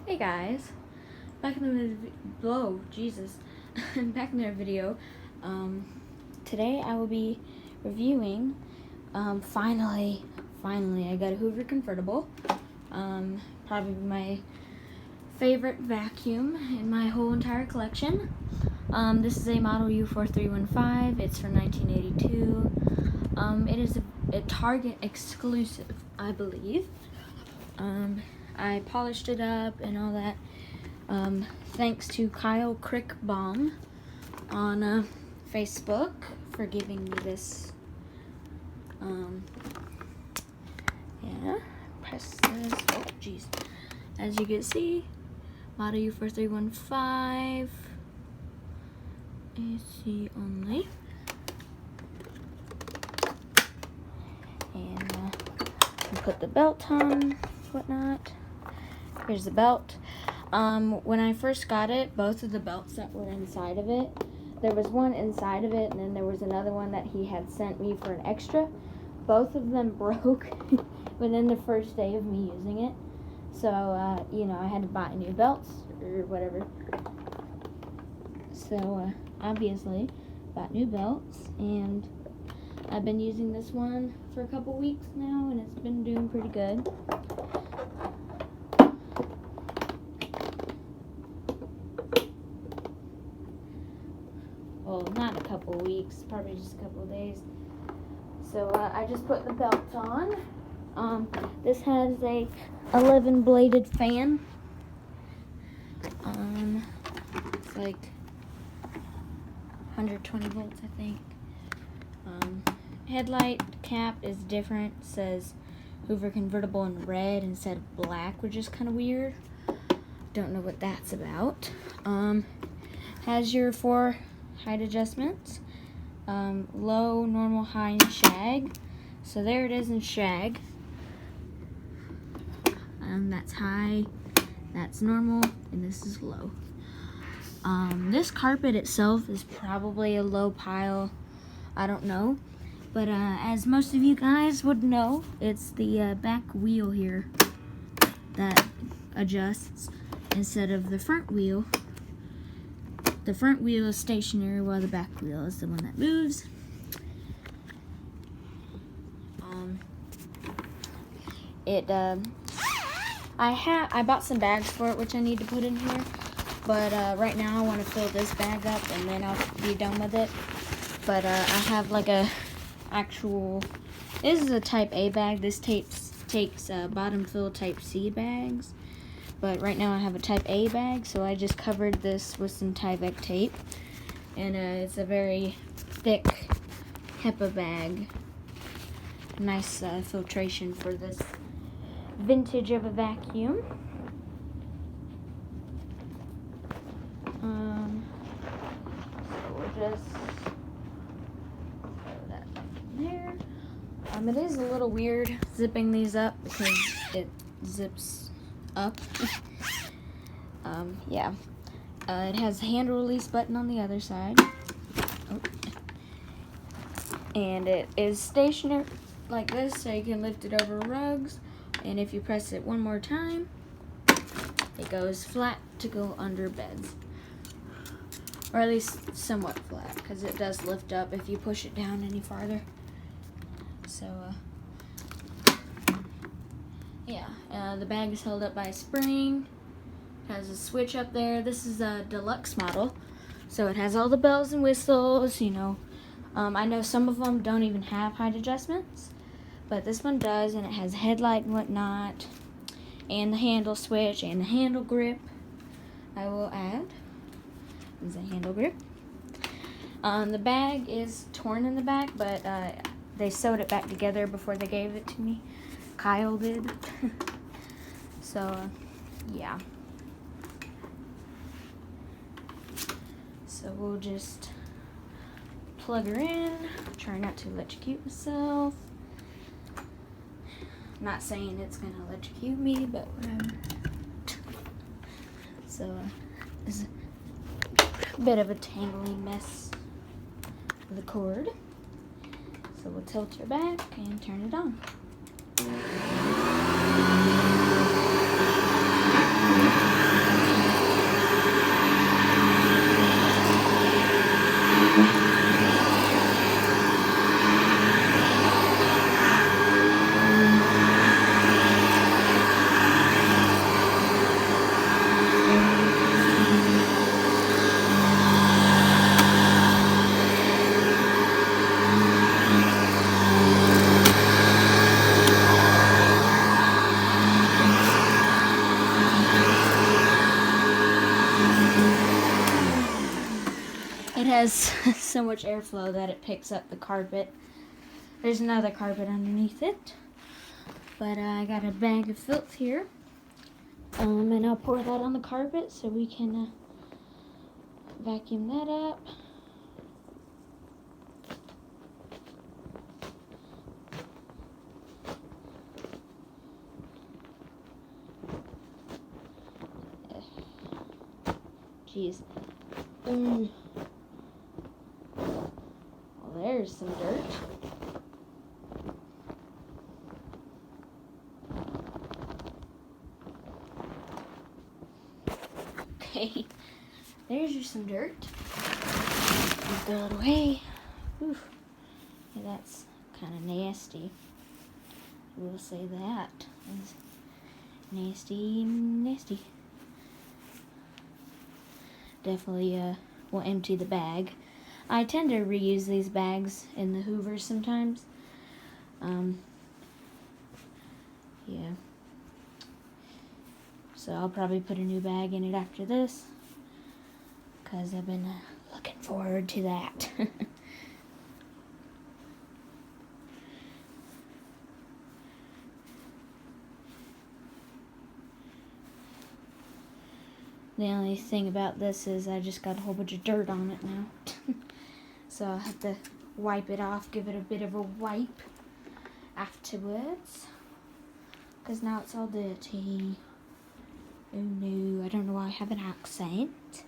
Hey guys, back in the back in the video. Today I will be reviewing. Finally, I got a Hoover convertible. Probably my favorite vacuum in my whole entire collection. This is a model u4315. It's from 1982. It is a Target exclusive, I believe. I polished it up and all that, thanks to Kyle Crickbaum on Facebook for giving me this. Press this. Oh, geez. As you can see, model u4315. AC only. And put the belt on, whatnot. Here's the belt. When I first got it, both of the belts that were inside of it, there was one inside of it, and then there was another one that he had sent me for an extra. Both of them broke within the first day of me using it. So, I had to buy new belts or whatever. So, obviously, bought new belts, and I've been using this one for a couple weeks now, and it's been doing pretty good. Well, not a couple weeks, probably just a couple of days. So I just put the belt on. This has a 11-bladed fan. It's like 120 volts, I think. Headlight cap is different. It says Hoover convertible in red instead of black, which is kind of weird. Don't know what that's about. Has your 4 height adjustments, low, normal, high, and shag. So there it is in shag. That's high, that's normal, and this is low. This carpet itself is probably a low pile, I don't know. But as most of you guys would know, it's the back wheel here that adjusts instead of the front wheel. The front wheel is stationary while the back wheel is the one that moves. I bought some bags for it, which I need to put in here. But right now I want to fill this bag up and then I'll be done with it. But I have like a actual, this is a type A bag. This takes bottom fill type C bags. But right now I have a type A bag, so I just covered this with some Tyvek tape. And it's a very thick HEPA bag. Nice filtration for this vintage of a vacuum. So we'll just throw that there. It is a little weird zipping these up because it zips up. It has a hand release button on the other side. Oh. And it is stationary like this, so you can lift it over rugs. And if you press it one more time, it goes flat to go under beds. Or at least somewhat flat, because it does lift up if you push it down any farther. So, the bag is held up by a spring. Has a switch up there. This is a deluxe model, so it has all the bells and whistles, I know some of them don't even have height adjustments, but this one does, and it has headlight and whatnot, and the handle switch, and the handle grip. I will add. There's a handle grip. The bag is torn in the back, but they sewed it back together before they gave it to me. Kyle did. So, yeah. So we'll just plug her in. Try not to electrocute myself. Not saying it's gonna electrocute me, but whatever. So, it's a bit of a tangly mess with the cord. So we'll tilt her back and turn it on. has so much airflow that it picks up the carpet. There's another carpet underneath it. But I got a bag of filth here. And I'll pour that on the carpet so we can vacuum that up. Jeez. Well, there's some dirt. Okay, there's just some dirt. Throw it away. Oof. Yeah, that's kind of nasty. We'll say that. It's nasty, nasty. Definitely will empty the bag. I tend to reuse these bags in the Hoover sometimes. Yeah. So I'll probably put a new bag in it after this, because I've been looking forward to that. The only thing about this is I just got a whole bunch of dirt on it now. So I'll have to wipe it off, give it a bit of a wipe afterwards, because now it's all dirty. Oh no, I don't know why I have an accent.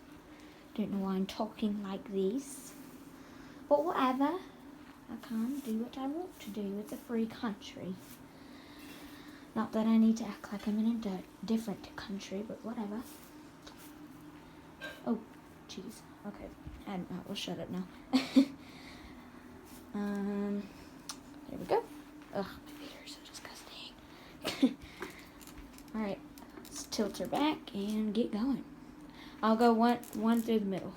Don't know why I'm talking like this. But whatever. I can do what I want to do. It's a free country. Not that I need to act like I'm in a different country, but whatever. Oh, jeez. Okay. We'll shut up now. There we go. Ugh, my feet are so disgusting. Alright. Let's tilt her back and get going. I'll go one through the middle.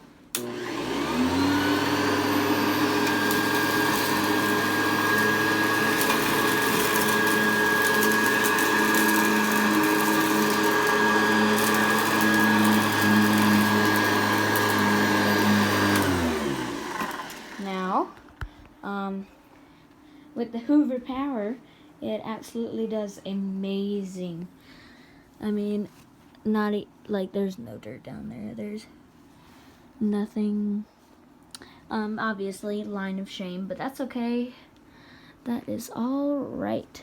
Now, with the Hoover power, it absolutely does amazing. I mean, like there's no dirt down there. There's nothing. Obviously, line of shame, but that's okay. That is all right.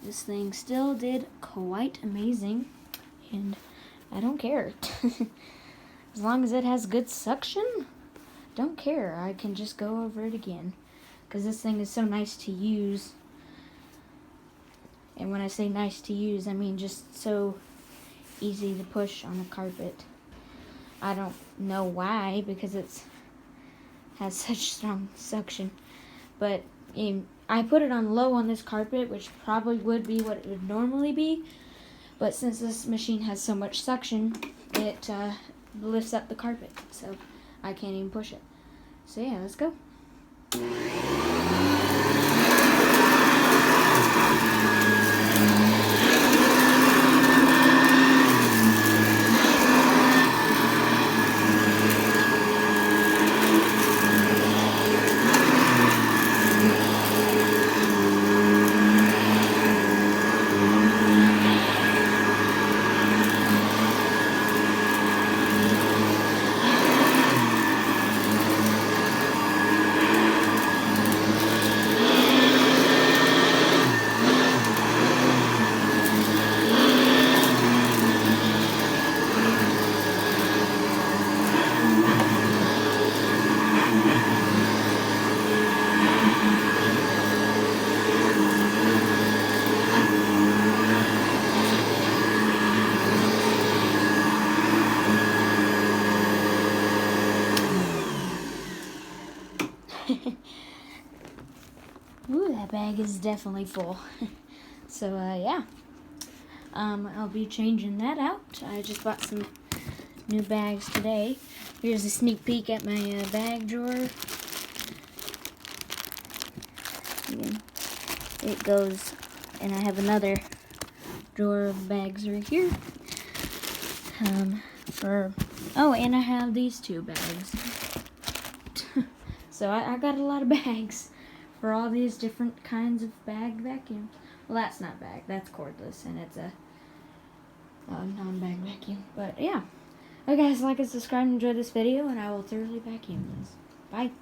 This thing still did quite amazing, and I don't care. As long as it has good suction, don't care. I can just go over it again, because this thing is so nice to use. And when I say nice to use, I mean just so easy to push on a carpet. I don't know why, because it has such strong suction. But I put it on low on this carpet, which probably would be what it would normally be. But since this machine has so much suction, it lifts up the carpet. So I can't even push it. So yeah, let's go. Ooh, that bag is definitely full. So, yeah. I'll be changing that out. I just bought some new bags today. Here's a sneak peek at my bag drawer. And it goes, and I have another drawer of bags right here. For Oh, and I have these 2 bags. So I got a lot of bags for all these different kinds of bag vacuums. Well, that's not bag, that's cordless, and it's a non-bag vacuum. But yeah. Okay guys, like and subscribe and enjoy this video, and I will thoroughly vacuum this. Bye.